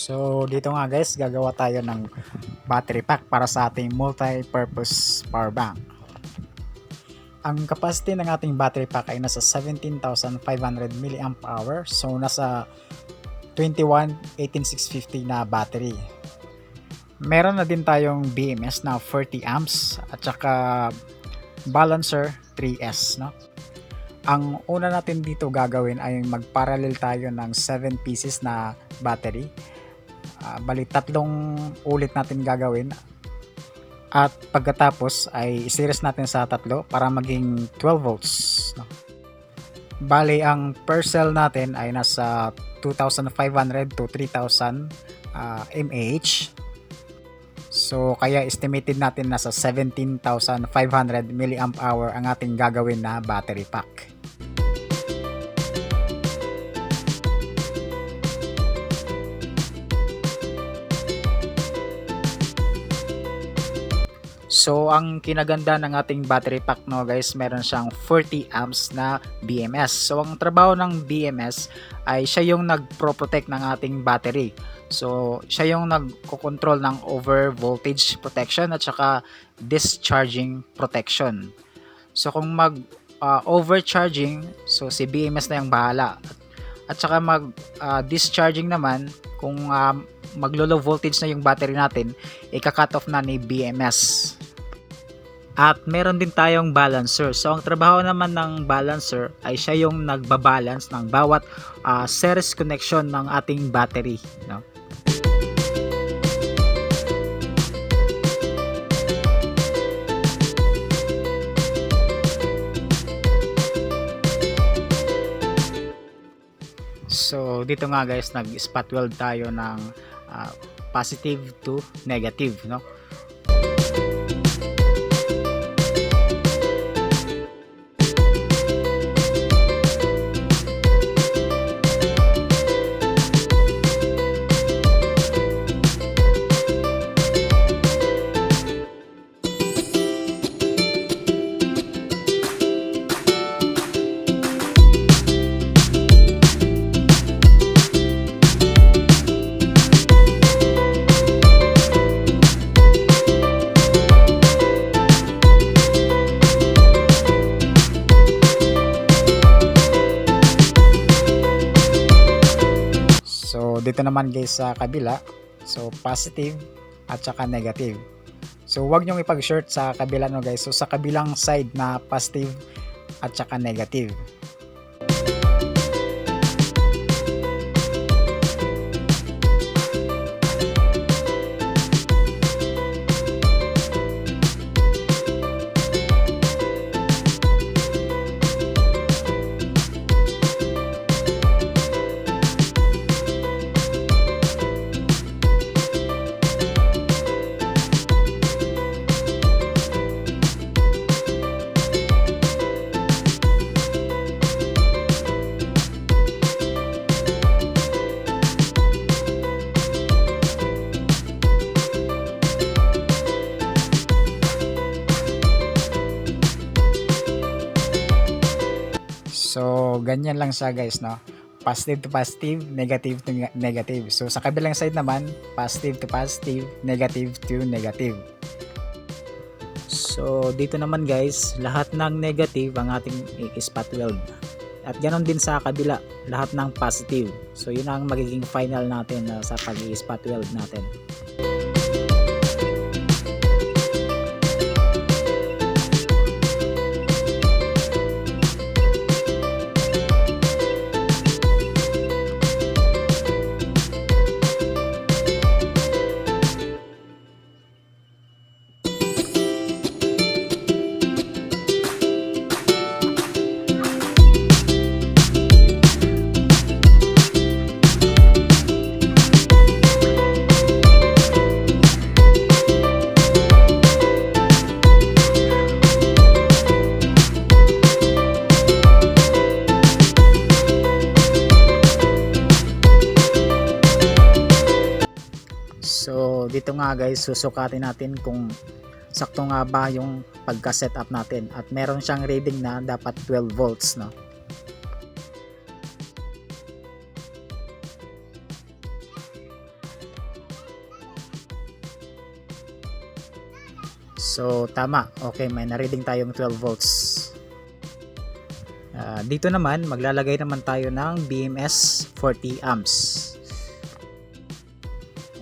So dito nga guys, gagawa tayo ng battery pack para sa ating multi-purpose power bank. Ang capacity ng ating battery pack ay nasa 17,500 mAh. So nasa 21-18650 na battery. Meron na din tayong BMS na 40 amps at saka balancer 3S, no? Ang una natin dito gagawin ay mag-parallel tayo ng 7 pieces na battery. Bali tatlong ulit natin gagawin at pagkatapos ay i-series natin sa tatlo para maging 12 volts, no? Bali ang per cell natin ay nasa 2,500 to 3,000 mAh. So kaya estimated natin nasa 17,500 mAh ang ating gagawin na battery pack. So ang kinaganda ng ating battery pack, no guys, meron siyang 40 amps na BMS. So ang trabaho ng BMS ay siya yung nagpro-protect ng ating battery. So siya yung nagko-control ng over voltage protection at saka discharging protection. So kung overcharging, so si BMS na yung bahala. At saka discharging naman, kung maglo-low voltage na yung battery natin, ika-cut off na ni BMS. At meron din tayong balancer. So ang trabaho naman ng balancer ay siya yung nagbabalance ng bawat series connection ng ating battery, no? So dito nga guys, nag-spot weld tayo ng positive to negative, no? So dito naman guys sa kabila, so positive at saka negative. So wag nyong ipag-short sa kabila, no guys. So sa kabilang side na positive at saka negative. So ganyan lang siya guys, no? Positive to positive, negative to negative. So sa kabilang side naman, positive to positive, negative to negative. So dito naman guys, lahat ng negative ang ating i-spot weld. At ganoon din sa kabila, lahat ng positive. So yun ang magiging final natin sa pag-i-spot weld natin. So dito nga guys, susukatin natin kung sakto nga ba yung pagka-setup natin, at meron siyang reading na dapat 12 volts, no? So tama, okay, may na-reading tayong 12 volts. Dito naman maglalagay naman tayo ng BMS 40 amps.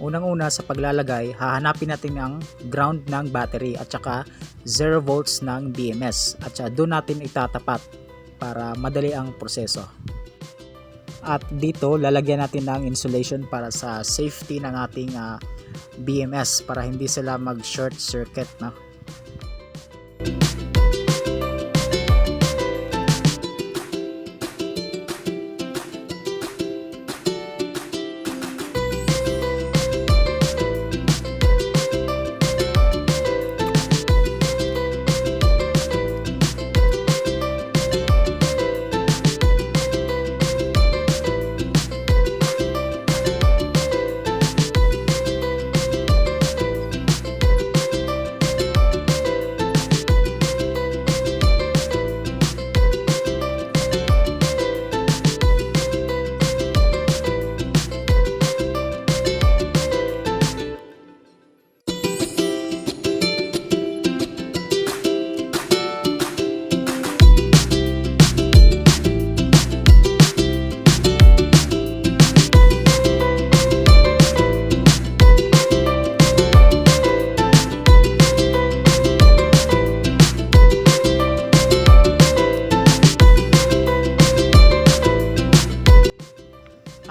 Unang-una sa paglalagay, hahanapin natin ang ground ng battery at saka 0 volts ng BMS at saka doon natin itatapat para madali ang proseso. At dito lalagyan natin ng insulation para sa safety ng ating BMS para hindi sila mag short circuit, no?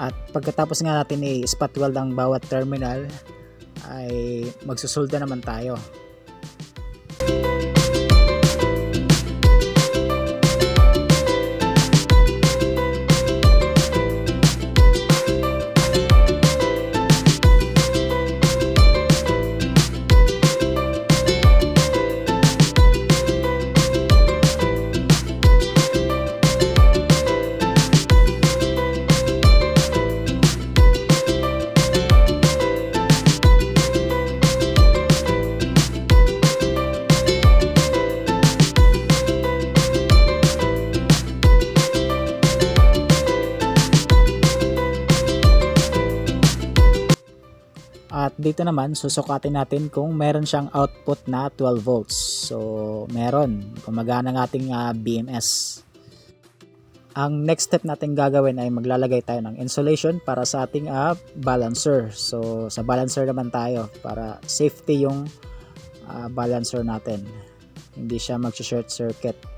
At pagkatapos nga natin i-spot weld ang bawat terminal ay magsusolda naman tayo. At dito naman susukatin natin kung meron siyang output na 12 volts. So meron, gumagana ng ating BMS. Ang next step natin gagawin ay maglalagay tayo ng insulation para sa ating balancer. So sa balancer naman tayo para safety yung balancer natin. Hindi siya mag-short circuit.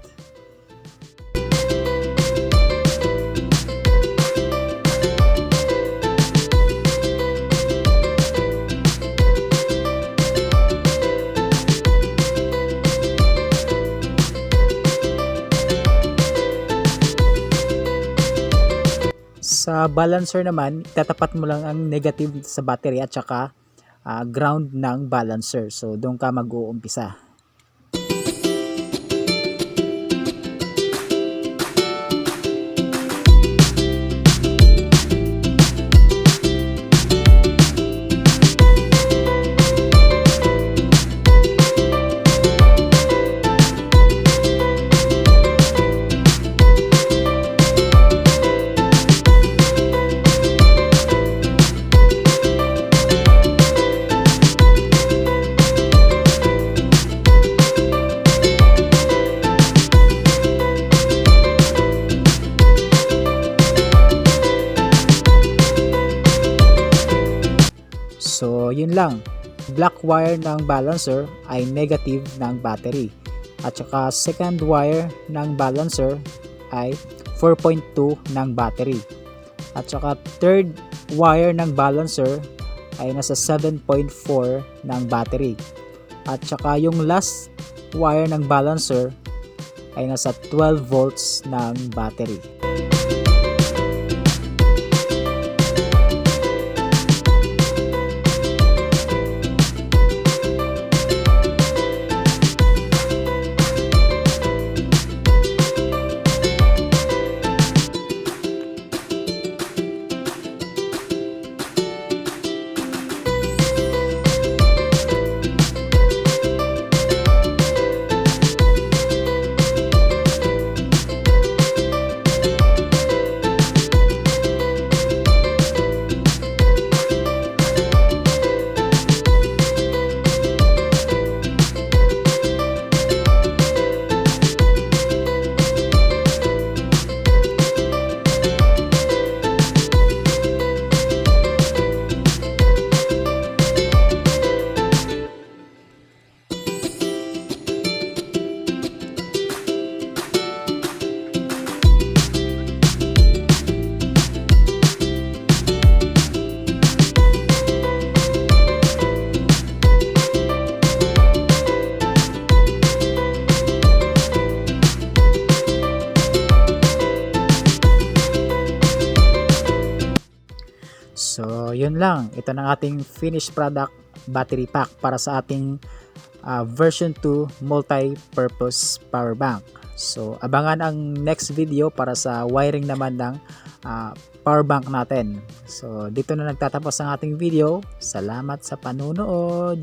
Sa balancer naman, tatapat mo lang ang negative sa battery at saka ground ng balancer. So doon ka mag-uumpisa. So yun lang, black wire ng balancer ay negative ng battery at saka second wire ng balancer ay 4.2 ng battery at saka third wire ng balancer ay nasa 7.4 ng battery at saka yung last wire ng balancer ay nasa 12 volts ng battery. So yun lang, ito na ating finished product battery pack para sa ating version 2 multi-purpose power bank. So abangan ang next video para sa wiring naman ng power bank natin. So dito na nagtatapos ang ating video. Salamat sa panunood.